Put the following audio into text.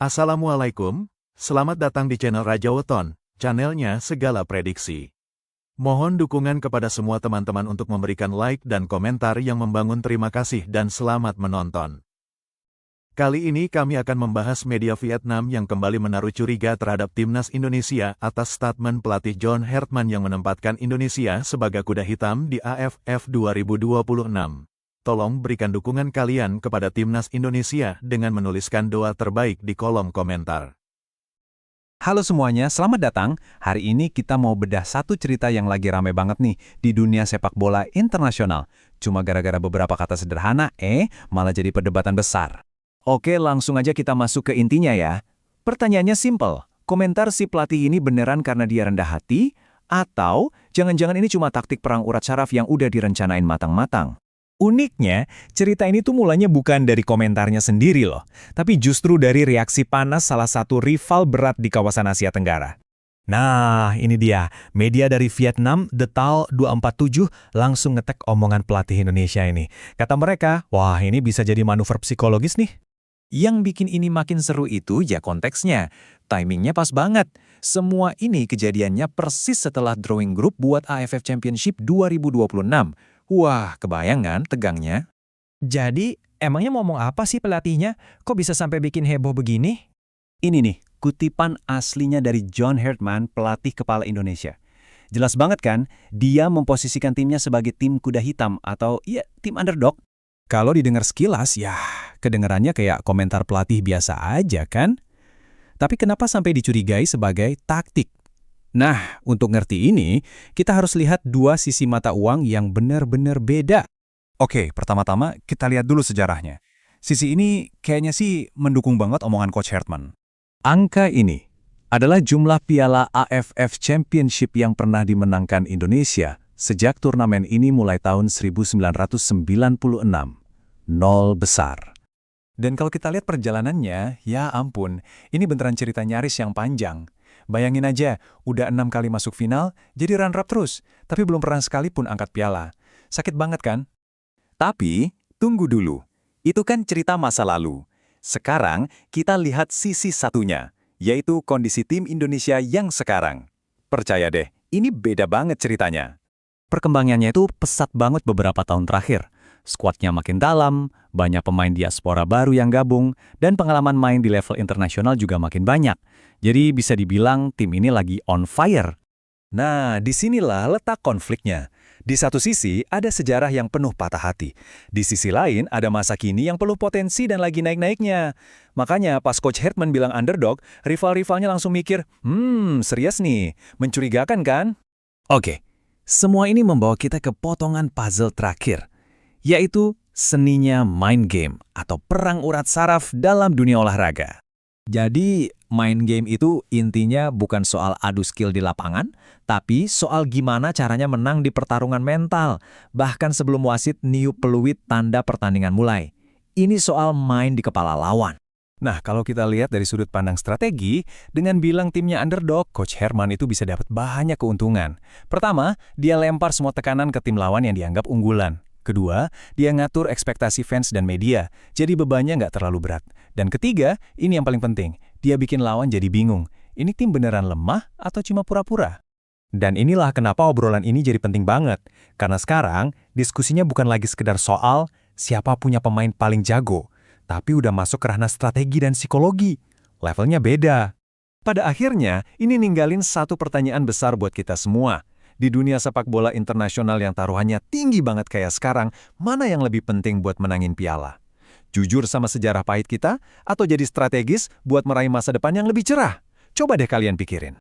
Assalamualaikum, selamat datang di channel Raja Weton, channelnya segala prediksi. Mohon dukungan kepada semua teman-teman untuk memberikan like dan komentar yang membangun. Terima kasih dan selamat menonton. Kali ini kami akan membahas media Vietnam yang kembali menaruh curiga terhadap timnas Indonesia atas statement pelatih John Hertman yang menempatkan Indonesia sebagai kuda hitam di AFF 2026. Tolong berikan dukungan kalian kepada timnas Indonesia dengan menuliskan doa terbaik di kolom komentar. Halo semuanya, selamat datang. Hari ini kita mau bedah satu cerita yang lagi rame banget nih di dunia sepak bola internasional. Cuma gara-gara beberapa kata sederhana, malah jadi perdebatan besar. Oke, langsung aja kita masuk ke intinya ya. Pertanyaannya simple, komentar si pelatih ini beneran karena dia rendah hati? Atau jangan-jangan ini cuma taktik perang urat saraf yang udah direncanain matang-matang? Uniknya, cerita ini tuh mulanya bukan dari komentarnya sendiri loh, tapi justru dari reaksi panas salah satu rival berat di kawasan Asia Tenggara. Nah, ini dia, media dari Vietnam, The Tal 247, langsung ngetek omongan pelatih Indonesia ini. Kata mereka, wah ini bisa jadi manuver psikologis nih. Yang bikin ini makin seru itu ya konteksnya. Timingnya pas banget. Semua ini kejadiannya persis setelah drawing group buat AFF Championship 2026. Wah, kebayang kan tegangnya? Jadi, emangnya mau ngomong apa sih pelatihnya? Kok bisa sampai bikin heboh begini? Ini nih, kutipan aslinya dari John Hertman, pelatih kepala Indonesia. Jelas banget kan, dia memposisikan timnya sebagai tim kuda hitam atau ya tim underdog. Kalau didengar sekilas, ya kedengarannya kayak komentar pelatih biasa aja kan? Tapi kenapa sampai dicurigai sebagai taktik? Nah, untuk ngerti ini, kita harus lihat dua sisi mata uang yang benar-benar beda. Oke, pertama-tama kita lihat dulu sejarahnya. Sisi ini kayaknya sih mendukung banget omongan Coach Hertman. Angka ini adalah jumlah piala AFF Championship yang pernah dimenangkan Indonesia sejak turnamen ini mulai tahun 1996. 0 besar. Dan kalau kita lihat perjalanannya, ya ampun, ini beneran cerita nyaris yang panjang. Bayangin aja, udah 6 kali masuk final, jadi runner-up terus, tapi belum pernah sekalipun angkat piala. Sakit banget kan? Tapi, tunggu dulu. Itu kan cerita masa lalu. Sekarang, kita lihat sisi satunya, yaitu kondisi tim Indonesia yang sekarang. Percaya deh, ini beda banget ceritanya. Perkembangannya itu pesat banget beberapa tahun terakhir. Skuadnya makin dalam, banyak pemain diaspora baru yang gabung, dan pengalaman main di level internasional juga makin banyak. Jadi bisa dibilang tim ini lagi on fire. Nah, disinilah letak konfliknya. Di satu sisi, ada sejarah yang penuh patah hati. Di sisi lain, ada masa kini yang penuh potensi dan lagi naik-naiknya. Makanya pas Coach Hertman bilang underdog, rival-rivalnya langsung mikir, serius nih, mencurigakan kan? Oke, semua ini membawa kita ke potongan puzzle terakhir, yaitu seninya mind game atau perang urat saraf dalam dunia olahraga. Jadi, mind game itu intinya bukan soal adu skill di lapangan, tapi soal gimana caranya menang di pertarungan mental, bahkan sebelum wasit niup peluit tanda pertandingan mulai. Ini soal main di kepala lawan. Nah, kalau kita lihat dari sudut pandang strategi, dengan bilang timnya underdog, Coach Hertman itu bisa dapat banyak keuntungan. Pertama, dia lempar semua tekanan ke tim lawan yang dianggap unggulan. Kedua, dia ngatur ekspektasi fans dan media, jadi bebannya nggak terlalu berat. Dan ketiga, ini yang paling penting, dia bikin lawan jadi bingung. Ini tim beneran lemah atau cuma pura-pura? Dan inilah kenapa obrolan ini jadi penting banget. Karena sekarang, diskusinya bukan lagi sekedar soal siapa punya pemain paling jago, tapi udah masuk ke ranah strategi dan psikologi. Levelnya beda. Pada akhirnya, ini ninggalin satu pertanyaan besar buat kita semua. Di dunia sepak bola internasional yang taruhannya tinggi banget kayak sekarang, mana yang lebih penting buat menangin piala? Jujur sama sejarah pahit kita, atau jadi strategis buat meraih masa depan yang lebih cerah? Coba deh kalian pikirin.